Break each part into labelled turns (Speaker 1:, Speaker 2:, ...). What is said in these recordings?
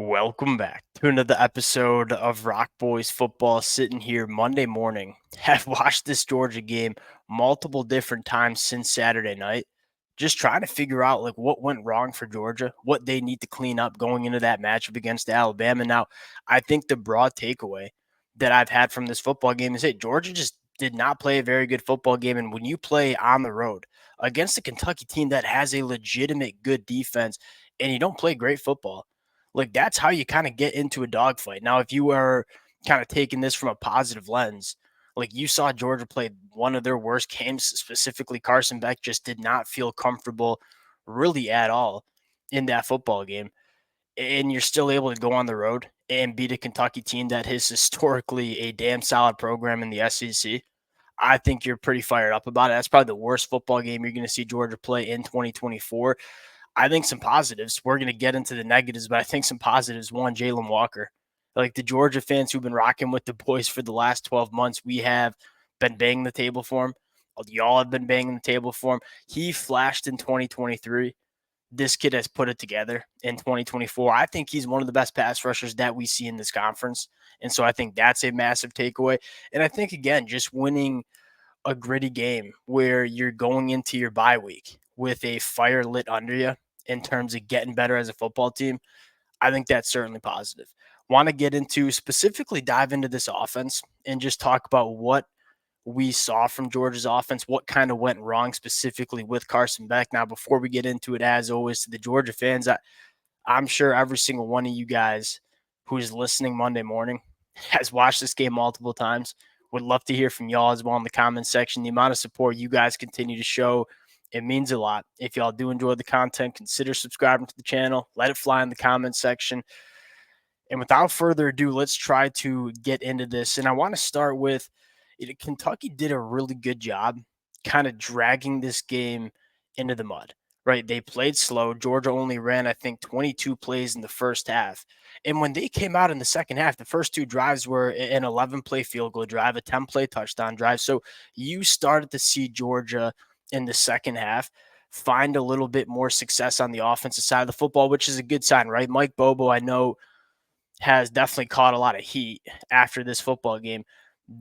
Speaker 1: Welcome back to another episode of Rock Boys Football. Sitting here Monday morning, have watched this Georgia game multiple different times since Saturday night. Just trying to figure out what went wrong for Georgia, what they need to clean up going into that matchup against Alabama. Now, I think the broad takeaway that I've had from this football game is that Georgia just did not play a very good football game. And when you play on the road against a Kentucky team that has a legitimate good defense and you don't play great football, that's how you kind of get into a dogfight. Now, if you are kind of taking this from a positive lens, you saw Georgia play one of their worst games, specifically Carson Beck just did not feel comfortable really at all in that football game. And you're still able to go on the road and beat a Kentucky team that is historically a damn solid program in the SEC. I think you're pretty fired up about it. That's probably the worst football game you're going to see Georgia play in 2024. I think some positives. We're going to get into the negatives, but I think some positives. One, Jalen Walker. Like the Georgia fans who've been rocking with the boys for the last 12 months, we have been banging the table for him. Y'all have been banging the table for him. He flashed in 2023. This kid has put it together in 2024. I think he's one of the best pass rushers that we see in this conference. And so I think that's a massive takeaway. And I think, again, just winning a gritty game where you're going into your bye week with a fire lit under you in terms of getting better as a football team, I think that's certainly positive. Want to get into specifically dive into this offense and just talk about what we saw from Georgia's offense, what kind of went wrong specifically with Carson Beck. Now, before we get into it, as always, to the Georgia fans, I'm sure every single one of you guys who's listening Monday morning has watched this game multiple times. Would love to hear from y'all as well in the comments section. The amount of support you guys continue to show, it means a lot. If y'all do enjoy the content, consider subscribing to the channel. Let it fly in the comments section. And without further ado, let's try to get into this. And I want to start with Kentucky did a really good job kind of dragging this game into the mud, right? They played slow. Georgia only ran, I think, 22 plays in the first half. And when they came out in the second half, the first two drives were an 11-play field goal drive, a 10-play touchdown drive. So you started to see Georgia in the second half find a little bit more success on the offensive side of the football, which is a good sign, right? Mike Bobo, I know, has definitely caught a lot of heat after this football game.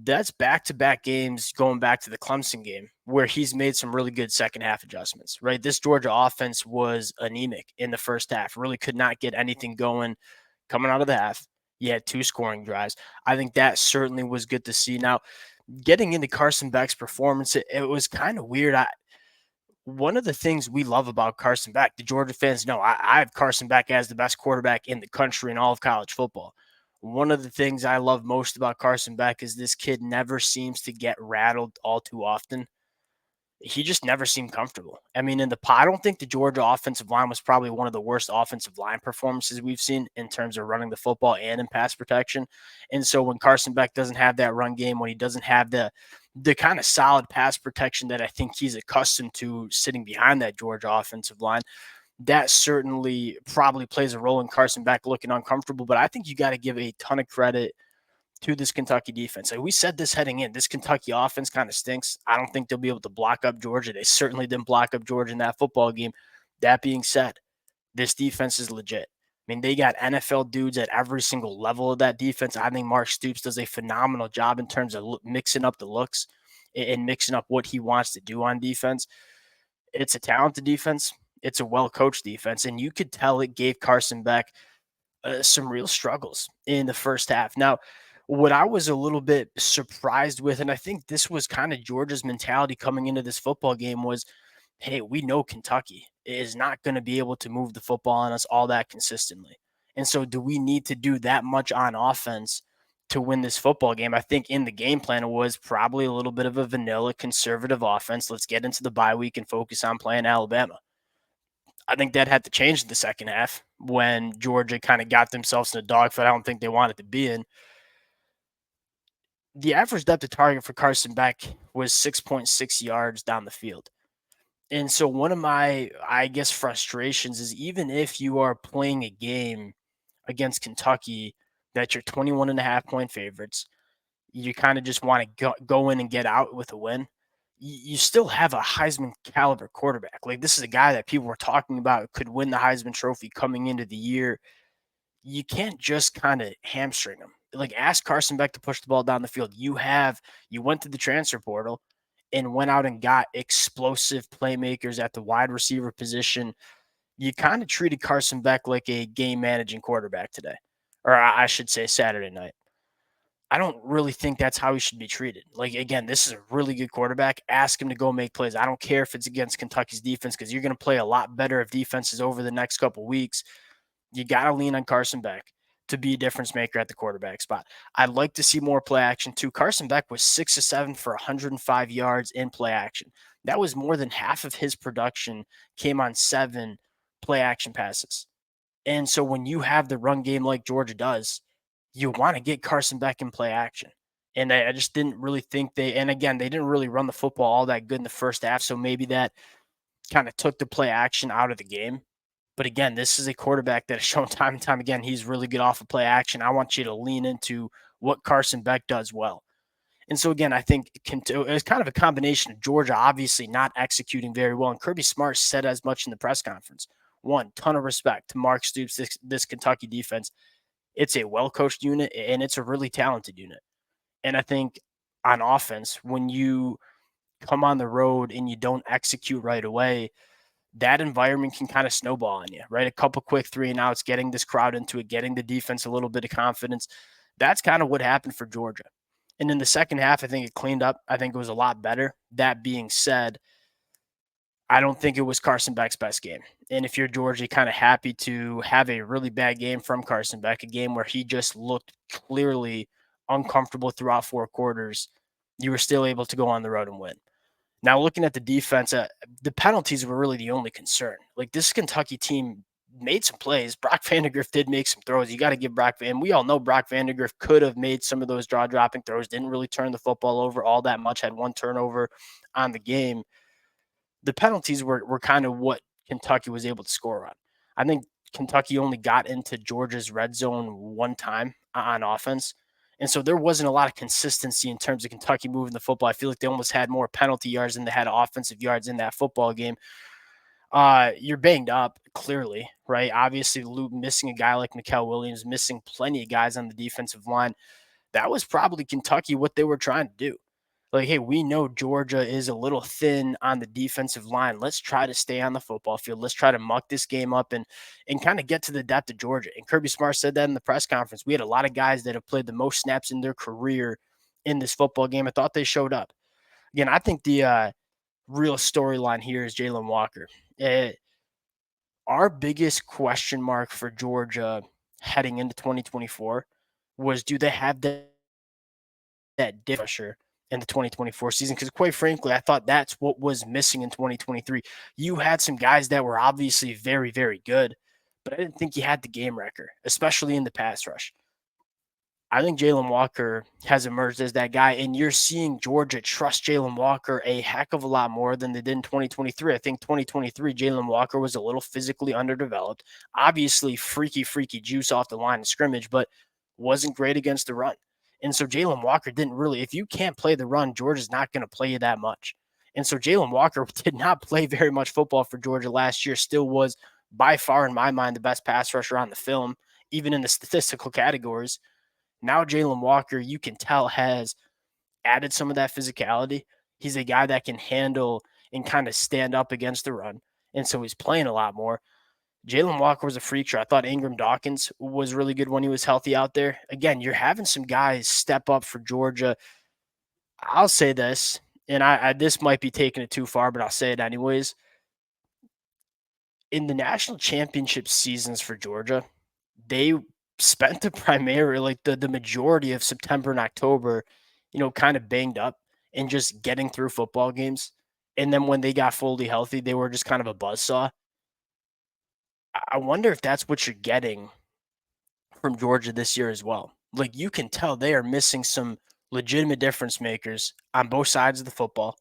Speaker 1: That's back-to-back games going back to the Clemson game where he's made some really good second half adjustments, right? This Georgia offense was anemic in the first half, really could not get anything going coming out of the half. You had two scoring drives. I think that certainly was good to see. Now, getting into Carson Beck's performance, it was kind of weird. One of the things we love about Carson Beck, the Georgia fans know, I have Carson Beck as the best quarterback in the country in all of college football. One of the things I love most about Carson Beck is this kid never seems to get rattled all too often. He just never seemed comfortable. I mean, I don't think the Georgia offensive line was probably one of the worst offensive line performances we've seen in terms of running the football and in pass protection. And so when Carson Beck doesn't have that run game, when he doesn't have the kind of solid pass protection that I think he's accustomed to sitting behind that Georgia offensive line, that certainly probably plays a role in Carson Beck looking uncomfortable. But I think you got to give a ton of credit to this Kentucky defense. Like we said this heading in, this Kentucky offense kind of stinks. I don't think they'll be able to block up Georgia. They certainly didn't block up Georgia in that football game. That being said, this defense is legit. I mean, they got NFL dudes at every single level of that defense. I think Mark Stoops does a phenomenal job in terms of mixing up the looks and mixing up what he wants to do on defense. It's a talented defense. It's a well-coached defense, and you could tell it gave Carson Beck some real struggles in the first half. Now, what I was a little bit surprised with, and I think this was kind of Georgia's mentality coming into this football game was, hey, we know Kentucky is not going to be able to move the football on us all that consistently. And so do we need to do that much on offense to win this football game? I think in the game plan it was probably a little bit of a vanilla conservative offense. Let's get into the bye week and focus on playing Alabama. I think that had to change in the second half when Georgia kind of got themselves in a dogfight I don't think they wanted to be in. The average depth of target for Carson Beck was 6.6 yards down the field. And so one of my, I guess, frustrations is even if you are playing a game against Kentucky that you're 21.5-point favorites, you kind of just want to go in and get out with a win. You still have a Heisman caliber quarterback. Like this is a guy that people were talking about could win the Heisman Trophy coming into the year. you can't just kind of hamstring him. Like, ask Carson Beck to push the ball down the field. You went to the transfer portal and went out and got explosive playmakers at the wide receiver position. You kind of treated Carson Beck like a game managing quarterback today, or I should say Saturday night. I don't really think that's how he should be treated. Like, again, this is a really good quarterback. Ask him to go make plays. I don't care if it's against Kentucky's defense, because you're going to play a lot better of defenses over the next couple weeks. You got to lean on Carson Beck to be a difference maker at the quarterback spot. I'd like to see more play action too. Carson Beck was 6 of 7 for 105 yards in play action. That was more than half of his production came on 7 play action passes. And so when you have the run game like Georgia does, you want to get Carson Beck in play action. And I just didn't really think and again, they didn't really run the football all that good in the first half. So maybe that kind of took the play action out of the game. But again, this is a quarterback that has shown time and time again he's really good off of play action. I want you to lean into what Carson Beck does well. And so again, I think it's kind of a combination of Georgia obviously not executing very well. And Kirby Smart said as much in the press conference. One, ton of respect to Mark Stoops, this Kentucky defense. It's a well-coached unit, and it's a really talented unit. And I think on offense, when you come on the road and you don't execute right away, that environment can kind of snowball on you, right? A couple quick 3-and-outs, getting this crowd into it, getting the defense a little bit of confidence. That's kind of what happened for Georgia. And in the second half, I think it cleaned up. I think it was a lot better. That being said, I don't think it was Carson Beck's best game. And if you're Georgia, kind of happy to have a really bad game from Carson Beck, a game where he just looked clearly uncomfortable throughout 4 quarters, you were still able to go on the road and win. Now, looking at the defense, the penalties were really the only concern. Like, this Kentucky team made some plays. Brock Vandagriff did make some throws. You got to give and we all know Brock Vandagriff could have made some of those jaw-dropping throws, didn't really turn the football over all that much, had 1 turnover on the game. The penalties were kind of what Kentucky was able to score on. I think Kentucky only got into Georgia's red zone 1 time on offense. And so there wasn't a lot of consistency in terms of Kentucky moving the football. I feel like they almost had more penalty yards than they had offensive yards in that football game. You're banged up, clearly, right? Obviously, missing a guy like Mikael Williams, missing plenty of guys on the defensive line. That was probably Kentucky what they were trying to do. Like, hey, we know Georgia is a little thin on the defensive line. Let's try to stay on the football field. Let's try to muck this game up and kind of get to the depth of Georgia. And Kirby Smart said that in the press conference. We had a lot of guys that have played the most snaps in their career in this football game. I thought they showed up. Again, I think the real storyline here is Jalen Walker. Our biggest question mark for Georgia heading into 2024 was, do they have that pressure in the 2024 season? Because quite frankly, I thought that's what was missing in 2023. You had some guys that were obviously very, very good, but I didn't think you had the game wrecker, especially in the pass rush. I think Jalen Walker has emerged as that guy, and you're seeing Georgia trust Jalen Walker a heck of a lot more than they did in 2023. I think 2023, Jalen Walker was a little physically underdeveloped, obviously freaky juice off the line of scrimmage, but wasn't great against the run. And so Jalen Walker didn't really, if you can't play the run, Georgia's not going to play you that much. And so Jalen Walker did not play very much football for Georgia last year, still was by far, in my mind, the best pass rusher on the film, even in the statistical categories. Now Jalen Walker, you can tell, has added some of that physicality. He's a guy that can handle and kind of stand up against the run. And so he's playing a lot more. Jalen Walker was a freak show. I thought Ingram Dawkins was really good when he was healthy out there. Again, you're having some guys step up for Georgia. I'll say this, and I this might be taking it too far, but I'll say it anyways. In the national championship seasons for Georgia, they spent the majority of September and October, kind of banged up and just getting through football games. And then when they got fully healthy, they were just kind of a buzzsaw. I wonder if that's what you're getting from Georgia this year as well. Like, you can tell they are missing some legitimate difference makers on both sides of the football,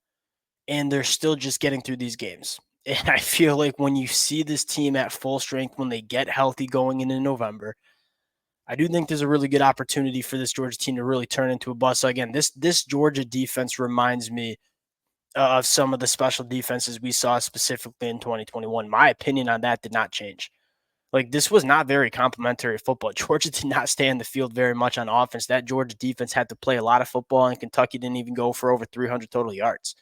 Speaker 1: and they're still just getting through these games. And I feel like when you see this team at full strength, when they get healthy going into November, I do think there's a really good opportunity for this Georgia team to really turn into a bust. So again, this Georgia defense reminds me of some of the special defenses we saw specifically in 2021. My opinion on that did not change. Like, this was not very complimentary football. Georgia did not stay on the field very much on offense. That Georgia defense had to play a lot of football, and Kentucky didn't even go for over 300 total yards.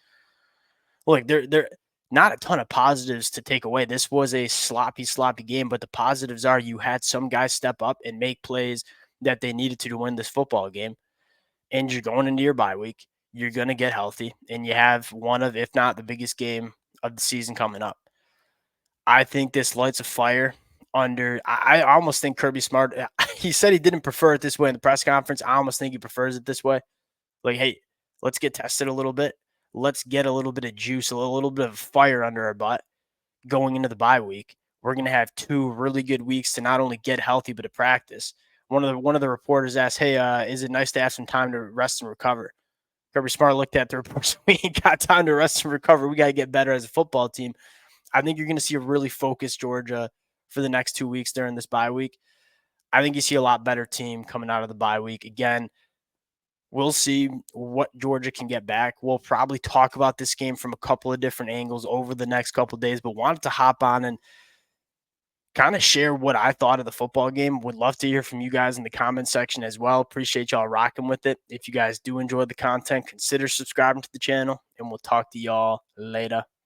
Speaker 1: Like, there not a ton of positives to take away. This was a sloppy game, but the positives are you had some guys step up and make plays that they needed to win this football game, and you're going into your bye week. You're going to get healthy, and you have one of, if not the biggest game of the season coming up. I think this lights a fire under. I almost think Kirby Smart. He said he didn't prefer it this way in the press conference. I almost think he prefers it this way. Like, hey, let's get tested a little bit. Let's get a little bit of juice, a little bit of fire under our butt going into the bye week. We're going to have 2 really good weeks to not only get healthy but to practice. One of the reporters asked, "Hey, is it nice to have some time to rest and recover?" Kirby Smart looked at the reports. We ain't got time to rest and recover. We got to get better as a football team. I think you're going to see a really focused Georgia for the next 2 weeks during this bye week. I think you see a lot better team coming out of the bye week. Again, we'll see what Georgia can get back. We'll probably talk about this game from a couple of different angles over the next couple of days, but wanted to hop on and kind of share what I thought of the football game. Would love to hear from you guys in the comment section as well. Appreciate y'all rocking with it. If you guys do enjoy the content, consider subscribing to the channel, and we'll talk to y'all later.